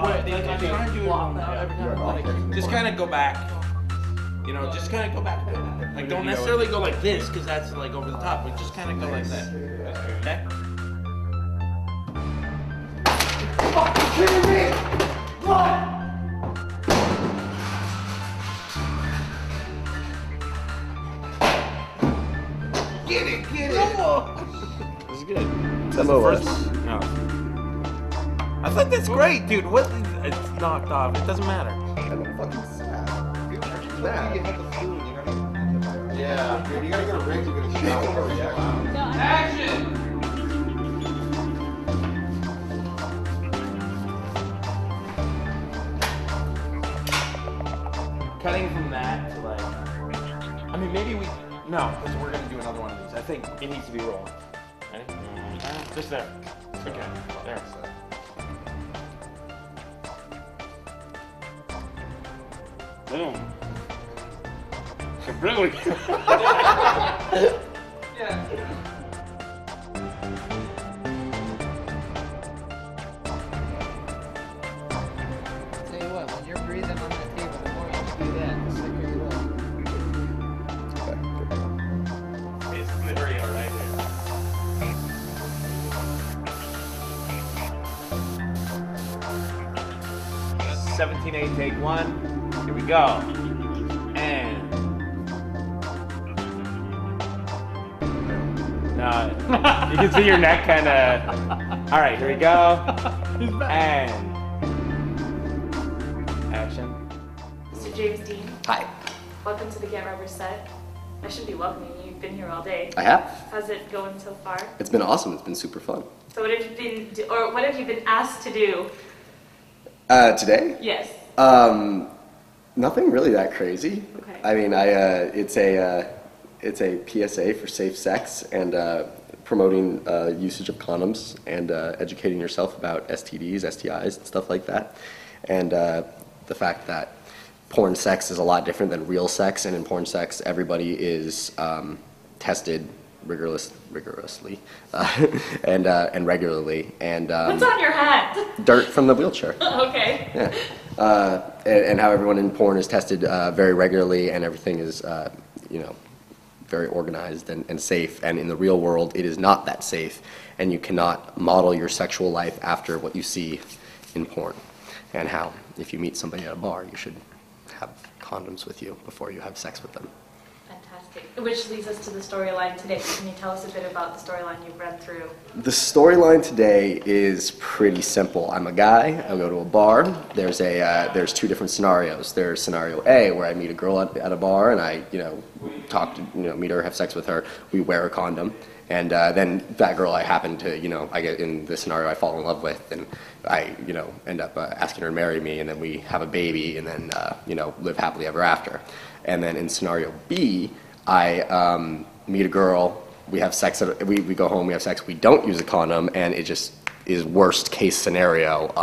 like I try to do it every time. Like, just kind of go back. You know, just kind of go back. Like, don't necessarily go like this, because that's like over the top. But just kind of go like that. Okay? Fucking kidding me! Run! Get it, get it! This is good. Some of us. No. I think that's great, dude. What? It's knocked off. It doesn't matter. I'm fucking sad. Yeah, dude, you gotta go to Riggs, you're gonna shower. Action! Cutting from that to like, I mean, maybe we, no, because we're gonna do another one of these. I think it needs to be rolling. Ready? Just there. Okay, there. Boom. Really? Yeah. Tell you what, when you're breathing on that table, the more you do that, the sicker you will. It's literally right here. 17-8, take one. Here we go. And no, you can see your neck kind of. All right, here we go. And action. Mr. James Deen, Hi. welcome to the Get Rubber set. I should be welcoming you. You've been here all day. I have. How's it going so far? It's been awesome. It's been super fun. So what have you been, or what have you been asked to do? Today? Yes. Nothing really that crazy. Okay. I mean, it's a PSA for safe sex and promoting usage of condoms and educating yourself about STDs, STIs, and stuff like that. And the fact that porn sex is a lot different than real sex, and in porn sex, everybody is tested rigorously and regularly. And What's on your hat? dirt from the wheelchair. Okay. Yeah. And how everyone in porn is tested very regularly, and everything is, very organized and safe. And in the real world, it is not that safe, and you cannot model your sexual life after what you see in porn. And how, if you meet somebody at a bar, you should have condoms with you before you have sex with them. Fantastic. Which leads us to the storyline today. Can you tell us a bit about the storyline you've read through? The storyline today is pretty simple. I'm a guy, I go to a bar, there's two different scenarios. There's scenario A, where I meet a girl at a bar and I, talk to, meet her, have sex with her, we wear a condom, and then that girl I happen to, I get in the scenario I fall in love with, and I, end up asking her to marry me, and then we have a baby, and then, live happily ever after. And then in scenario B, I meet a girl, we have sex, we go home, we have sex, we don't use a condom, and it just is worst case scenario.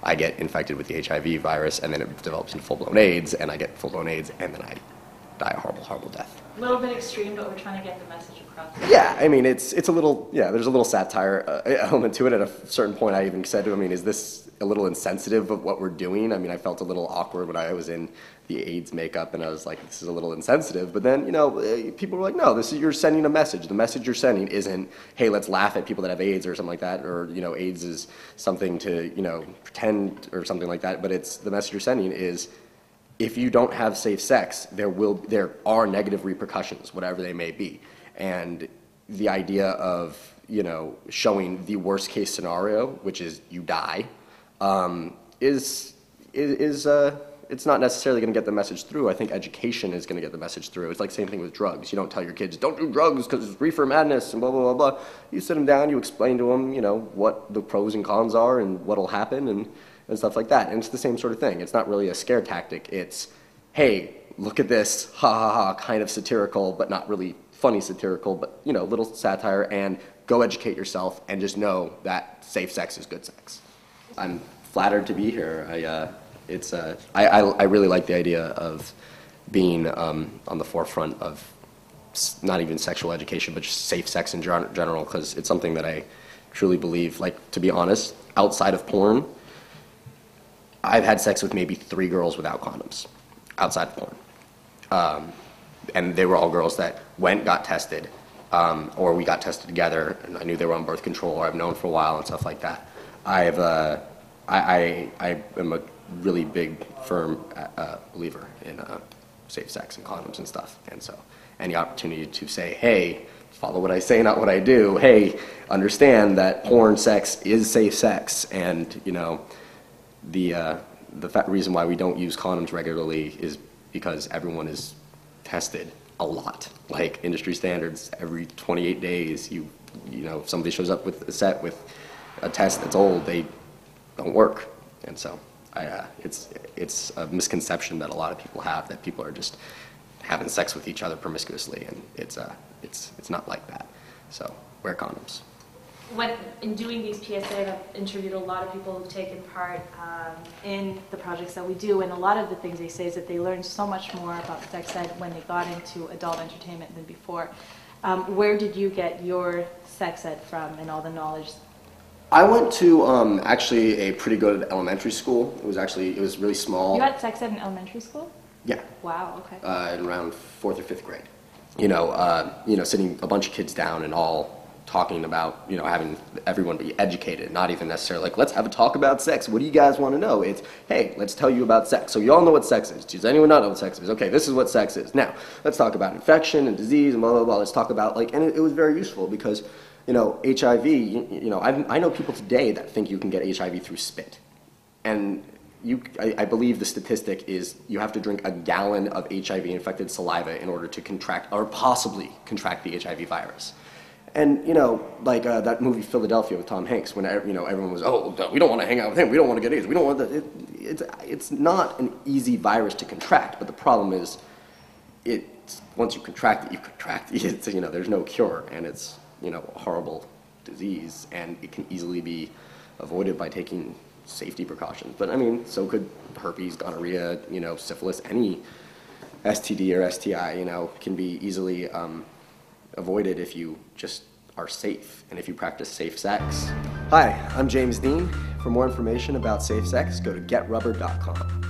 I get infected with the HIV virus, and then it develops into full-blown AIDS, and I get full-blown AIDS, and then I die a horrible, horrible death. A little bit extreme, but we're trying to get the message across. Yeah, I mean, it's a little, there's a little satire element to it. At a certain point, I even said to him, is this a little insensitive of what we're doing? I mean, I felt a little awkward when I was in the AIDS makeup, and I was like, this is a little insensitive. But then, people were like, no, you're sending a message. The message you're sending isn't, hey, let's laugh at people that have AIDS or something like that, or, AIDS is something to, pretend or something like that. But it's, the message you're sending is, if you don't have safe sex, there are negative repercussions, whatever they may be. And the idea of, showing the worst case scenario, which is you die, it's not necessarily going to get the message through. I think education is going to get the message through. It's like same thing with drugs. You don't tell your kids, don't do drugs because it's reefer madness and blah, blah, blah, blah. You sit them down, you explain to them, what the pros and cons are and what'll happen and stuff like that. And it's the same sort of thing. It's not really a scare tactic. It's, hey, look at this, ha ha ha, kind of satirical, but not really funny satirical, but, little satire, and go educate yourself and just know that safe sex is good sex. I'm flattered to be here. I really like the idea of being on the forefront of not even sexual education, but just safe sex in general, because it's something that I truly believe, like, to be honest, outside of porn, I've had sex with maybe 3 girls without condoms, outside of porn. And they were all girls that got tested, or we got tested together, and I knew they were on birth control, or I've known for a while and stuff like that. I am a really big, firm believer in safe sex and condoms and stuff. And so any opportunity to say, hey, follow what I say, not what I do. Hey, understand that porn sex is safe sex. And, you know, the reason why we don't use condoms regularly is because everyone is tested a lot. Like industry standards, every 28 days, you know, if somebody shows up with a set with a test that's old, they don't work. And so it's a misconception that a lot of people have, that people are just having sex with each other promiscuously, and it's not like that. So wear condoms. When in doing these PSA, I've interviewed a lot of people who've taken part in the projects that we do, and a lot of the things they say is that they learned so much more about sex ed when they got into adult entertainment than before. Where did you get your sex ed from and all the knowledge? I went to actually a pretty good elementary school. It was really small. You had sex ed in elementary school? Yeah. Wow. Okay. In around 4th or 5th grade. You know, sitting a bunch of kids down and all talking about, you know, having everyone be educated, not even necessarily like, let's have a talk about sex. What do you guys want to know? It's, hey, let's tell you about sex. So you all know what sex is. Does anyone not know what sex is? Okay, this is what sex is. Now, let's talk about infection and disease and blah, blah, blah. Let's talk about, like, and it was very useful because, you know, HIV, you know, I know people today that think you can get HIV through spit. And I believe the statistic is you have to drink a gallon of HIV-infected saliva in order to contract, or possibly contract, the HIV virus. And, you know, like that movie Philadelphia with Tom Hanks, when, you know, everyone was, oh, we don't want to hang out with him, we don't want to get AIDS, we don't want that. It's not an easy virus to contract, but the problem is, once you contract it, you contract it. It's, you know, there's no cure, and it's, you know, a horrible disease, and it can easily be avoided by taking safety precautions. But I mean, so could herpes, gonorrhea, you know, syphilis, any STD or STI, you know, can be easily avoided if you just are safe and if you practice safe sex. Hi, I'm James Deen. For more information about safe sex, go to getrubber.com.